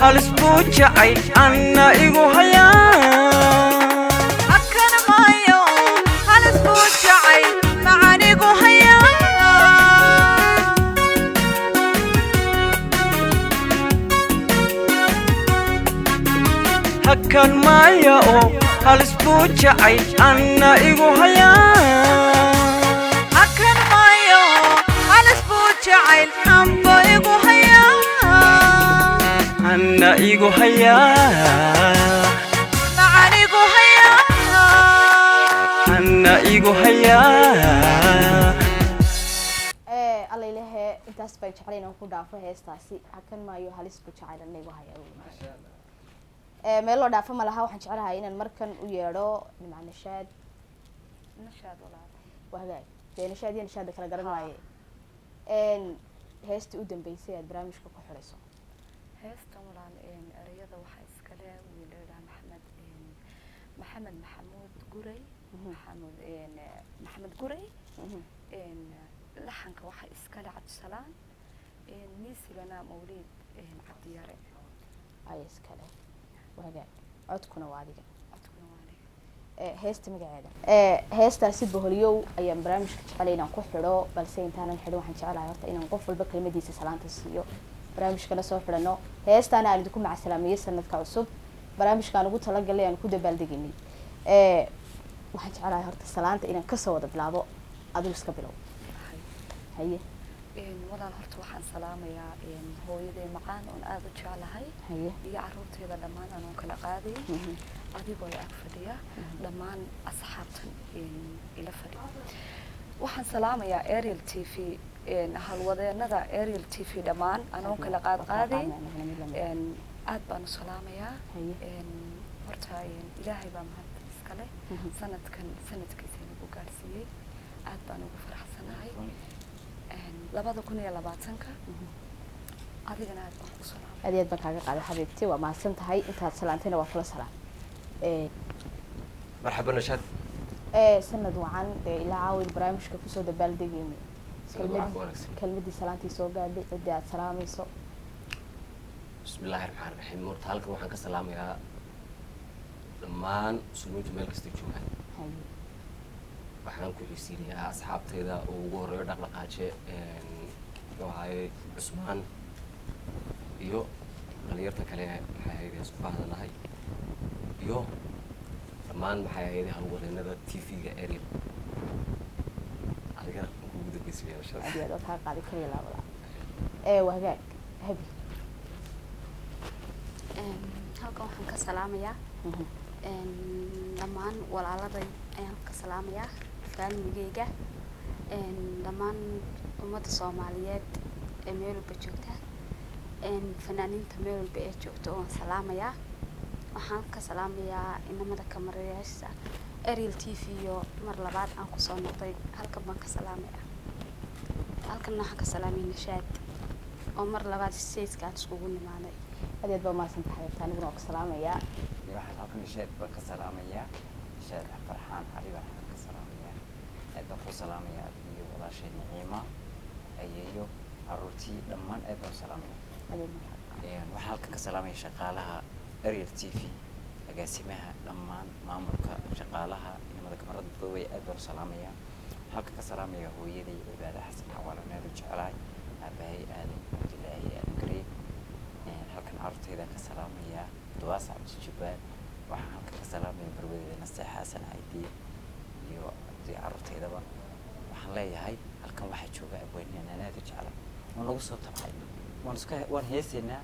halis buu jacayl anna igu hayaa hakan maayo halis hakan maya oo halis buu jacayl anna igu hayaa hakan maya oo halis buu jacayl amba igu hayaa anna igu hayaa macan igu hayaa anna igu hayaa alla ilahe intaas bay jeclayn aan ku dhaafo heestaasi hakan maayo halis buu jacayl anna igu hayaa meel loo dhaafo ma laha waxaan jeclahay inaan markan u yeedho dhinaca nashaad waa hagaag dee nashaad iyo nashaadda kala garan waaye heestii u dambeysay aad barnaamijka ku xidhayso heestan walaal erayada waxaa iskale wiil la maxamed maxamuud guray maxamed guray laxanka waxaa iskale cabdisalaan miisigana mawliid cabdiyare ay iskale wagaag codkuna waa adiga heesta magaceeda heestaasi boholyow ayaan barnaamijka jeclay inaan ku xidho balse intaanan xidhin waxaan jecelahay horta inaan qof walba kelmadiisa salaanta siiyo barnaamijkana soo xidhano heestaana aan idinku macasalaameeyey sanadka cusub barnaamijkaan ugu talagalay aan ku dabaaldegaynay waxaan jecelahay horta salaanta inaan kasoo wada bilaabo adigu iska bilow haye walaal horta waxaan salaamayaa hooyaday macaan oon aada u jeclahay iyo caruurteeda dhammaan anoon kala qaaday adigoo ag fadhiya dhammaan asxaabtan ila fadhiya waxaan salaamayaa ariel t v halwadeenada ariel t v dhammaan anoon kala qaaday aad baan u salaamayaa horta ilaahay baa mahad iskale sanadkan sanadkiisa nagu gaarsiiyey aad baan ugu faraxsanahay 2020 adigana aad baan ku salaamay aad baan kaaga qaaday xabiibti waa mahadsan tahay intaad salaantayna waa kula salaam مرحبا نشاد sanad wacan ilaa caawin barnaamijka kusoo dabaaldegayna kelmadii salaantii soo gaadhay cidii aad salaamayso بسم الله الرحمن الرحيم مرت halkan waxaan ka salaamayaa dhammaan sunuuj meel kasta joogaan waxaan ku xiisiinayaa asxaabtayda oo ugu horeeyo dhaqdhaqaaje waxay Cusmaan iyo dhalinyarta kale maxay ahayd isku baahanahay iyo dhammaan maxay ahayd halwadeenada TV-ga Ariel adiga ugu dambeysay shaqada aad ka qaaday kaliya laabada wagaag habi halkan waxaan ka salaamayaa dhammaan walaaladay ayaan ka salaamayaa faalmigeyga dhammaan ummadda Soomaaliyeed ee meel walba joogta fanaaniinta meel walba ee joogta oo salaamayaa waxaan ka salaamayaa inamada kamarayaasha Ariel TV iyo mar labaad aan ku soo noqday halkan baan ka salaamayaa halkan waxaan ka salaamayaa Nashaad oo mar labaad seyska iskugu nimaaday aad baa maasan tahay taaniguna ku salaamayaa waxaan halkan Nashaad baan ka salaamayaa Nashaad farxaan xariba ka salaamayaa aad baan ku salaamayaa iyo walaashay Naciima ayeeyo caruurtii dhammaan aad baan salaamayaa waxaan halkan ka salaamayaa shaqaalaha Ariel TV agaasimaha dhammaan maamulka shaqaalaha inamada kamarada dadway aad baan salaamayaa halkan ka salaamayaa hooyaday cibaada xasan xawaalanaad jecelahay aabbahay aadan ilaahay aadan kareem halkan caruurtayda ka salaamayaa duwaas cabdi jubbaar waxaan halkan ka salaamayaa barwadeeda nasteex xasan aydiye iyo caruurtaydaba waxaan leeyahay halkan waxaa jooga abweynahan aad jecela waan lagu soo tabcay waan heesaynaa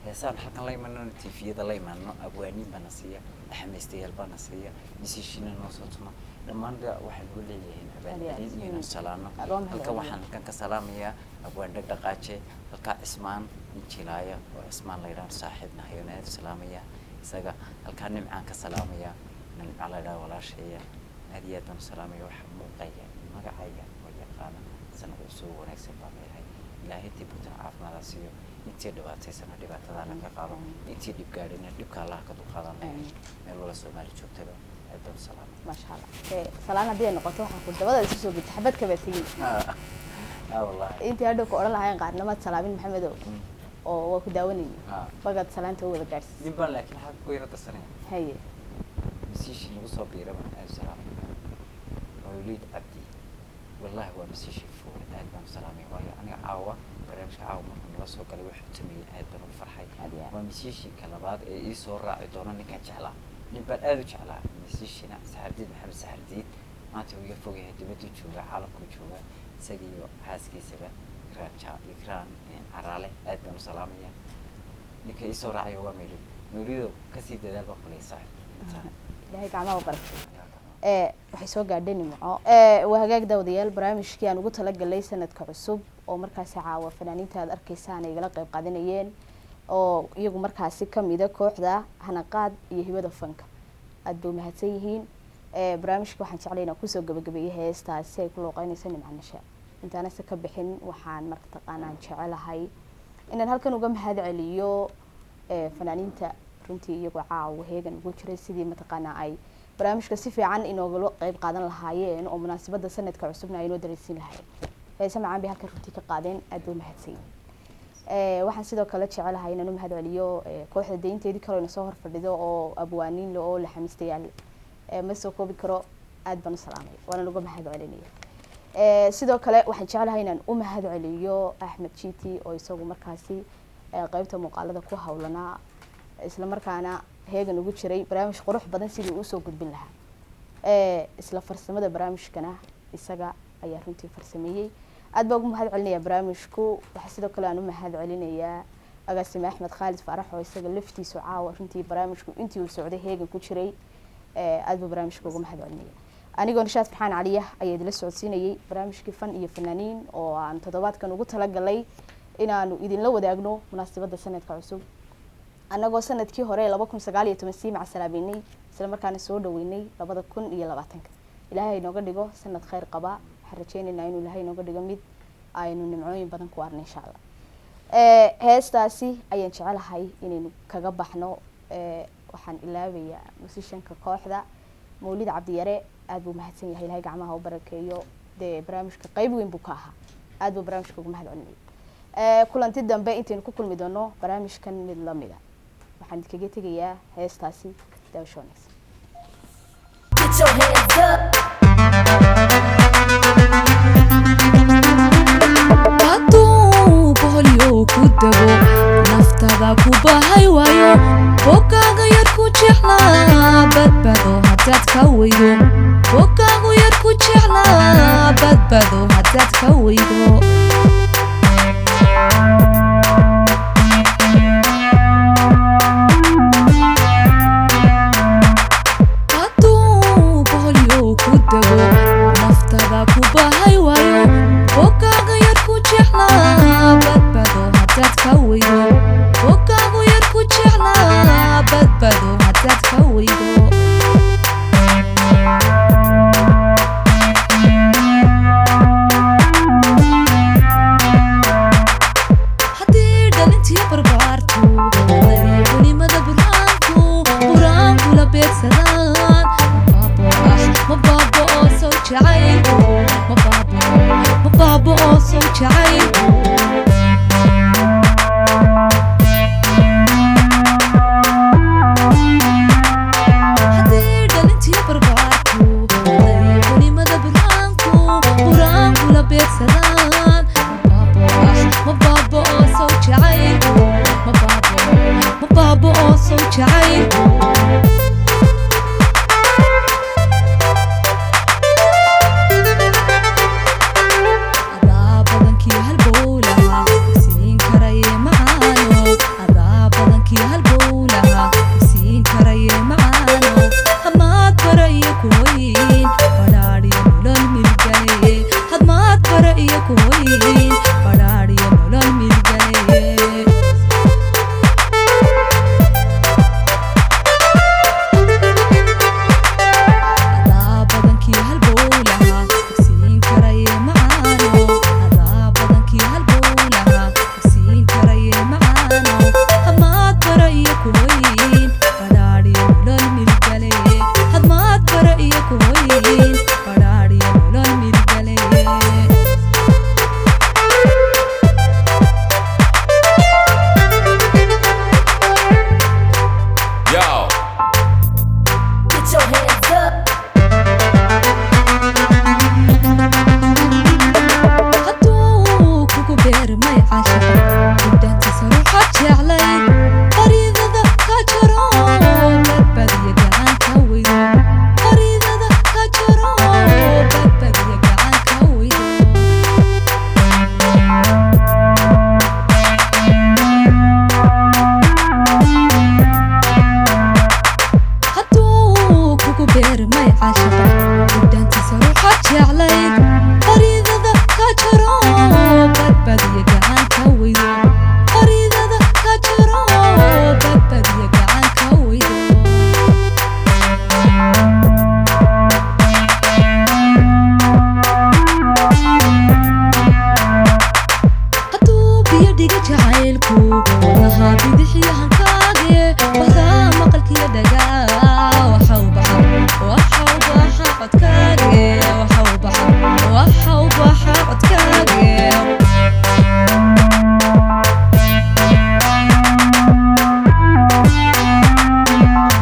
heesaan halkan la imanano TV-yada la imanno abwaaniin bana siiya axmeystayaal bana siiya misiishiina noo soo tuma dhammaan waxaan ugu leeyahay abaalcelin iyo salaano halkan waxaan halkan ka salaamayaa abwaan dhaqdhaqaaje halkaa Cismaan injilaaya oo Cismaan la yiraahdo saaxiibna hayoon aad salaamaya isaga halkaa nimcaan ka salaamaya nimca la yiraahdo walaasheeya aad iyo aad baan salaamaya waxa muuqaya magacayga oo yaqaan sanad cusub wanaagsan baan leeyahay ilaahay tiibta caafimaad siiyo intii dhibaataysan dhibaatada laga qaado intii dhib gaadhina dhibka Allah ka dulqaadan meel wala Soomaali joogtada aad baan salaam ma sha Allah salaam hadii ay noqoto waxaan ku dabada isu soo gudbay xabad ka baatiyay wallahi intii hadda ku oran lahayn qaarnimad salaamin Maxamed oo waa ku daawanayay bagad salaanta wada gaarsiis nimba laakiin xaq ku yara tasanay haye masiishi ugu soo biiraba aad salaam Mawlid Abdi wallahi waa masiishi fuul aad baan salaamay waayo aniga caawa برنامج عاو مرة نلا سو قالوا حتمي هاد بنو فرحي ومسيشي كلابات يسور راعي دوران كان جعلا نبى آذو جعلا مسيشينا سحرديد محمد سحرديد ما تبغى فوق هدي بدو تشوفه عالم كوجوه سجيو حاسكي سبا يكران عرالة آد بنو سلامية نكى يسور راعي هو ميلو نريدو كسيد ذا بقولي صح ده هيك عماه وقرف waxay soo gaadhay nimco waa hagaag daawadayaal barnaamijkii aan ugu talagalay sanadka cusub oo markaasi caawa fanaaniinta aad arkaysaan ay igala qayb qaadanayeen oo iyagu markaasi kamid ah kooxda hanaqaad iyo hibada fanka aad bay mahadsan yihiin barnaamijka waxaan jeclahay inaan kusoo gabagabeeyay heestaasi ay ku looqeynayso nimcanasha intaana se ka bixin waxaan martaqaanaan jecelahay inaan halkan uga mahad celiyo fanaaniinta runtii iyagu caawa heegan ugu jiray sidii mataqaanaa ay barnaamijka si fiican inooga qayb qaadan lahaayeen oo munaasabada sanadka cusubna ay noo dareensiin lahaayeen heesa macaan bay halkan runtii ka qaadeen aad bay mahadsan waxaan sidoo kale jecelahay inaan u mahad celiyo kooxda deynteedii kale ina soo horfadhido oo abwaaniin le oo la xamiistayaal ma soo koobi karo aad baan u salaamay waana uga mahad celinaya sidoo kale waxaan jecelahay inaan u mahad celiyo Axmed Jiti oo isagu markaasi qaybta muuqaalada ku hawlanaa isla markaana heegan ugu jiray barnaamij qurux badan sidii uu soo gudbin lahaa isla farsamada barnaamijkana isaga ayaa runtii farsameeyay aad baan ugu mahad celinayaa barnaamijku waxa sidoo kale aan u mahad celinayaa agaasime Axmed Khalid Farax oo isaga laftiisu caawa runtii barnaamijku intii uu socday heegan ku jiray aad baan barnaamijka ugu mahad celinaya anigoo Nishaad Farxaan Caliya ayaa idila socodsiinayay barnaamijkii fan iyo fanaaniin oo aan toddobaadkan ugu talagalay inaanu idinla wadaagno munaasabada sanadka cusub anagoo sanadkii hore 2019 sii macsalaabeynay isla markaana soo dhaweynay 2020 ilaahay inooga dhigo sanad khayr qaba waxaan rajeynaynaa inuu ilaahay inooga dhigo mid aynu nimcooyin badan ku arno insha Allah heestaasi ayaan jecelahay inaynu kaga baxno waxaan ilaabayaa musishanka kooxda Mawlid Cabdiyare aad buu mahadsan yahay ilaahay gacmaha u barakeeyo de barnaamijka qayb weyn buu ka ahaa aad buu barnaamijka ugu mahad celinay kulanti dambe intaynu ku kulmi doono barnaamijkan mid la mid ah waxaan idinkaga tegayaa heestaasi daawashoonays hadduu boholyo ku dego naftada ku bahay waayo bogaaga yar ku jeclaa badbado haddaad ka weydo bogaagu yar ku jeclaa badbado haddaad ka weydo naftada ku bahay waayo bogaaga yar ku jeclaa badbado haddaad ka weydo bogaagu yar ku jeclaa badbado haddaad ka weydo haddii dhalintii barbaartu culimada burhaanku qur-aankula beegsadaan مبابو أو صوت عين مبابو أو صوت عين حدير دلنتي برباركو ضيعوني مدى برهانكو قرانكو لبيت سلام مبابو أو صوت عين مبابو أو صوت عين jacaylku wadaha bidixyahankaage bahdaa maqalkiyo dhagaa waxau baxa codkaage waxau baxa codkaage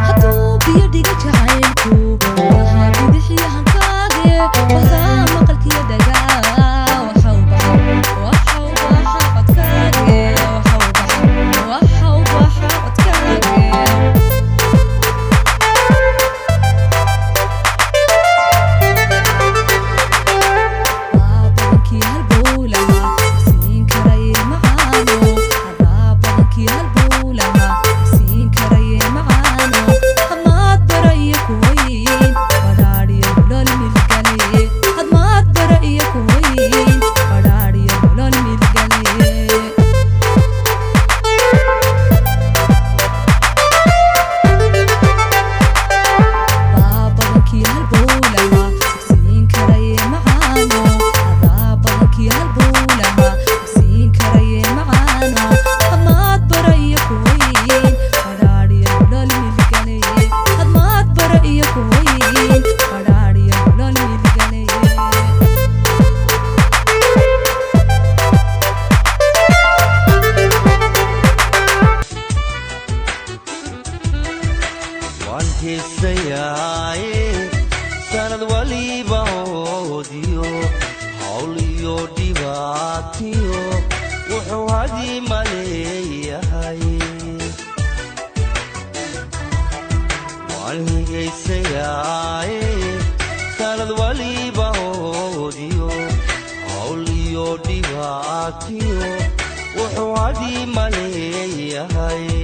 hadduu biyo dhiga jacaylku wadaha bidixyahankaage bahdaa maqalkiyo dhagaa waxau baxa codkaage waxau baxa codkaage wuxuu hadi maleeyahay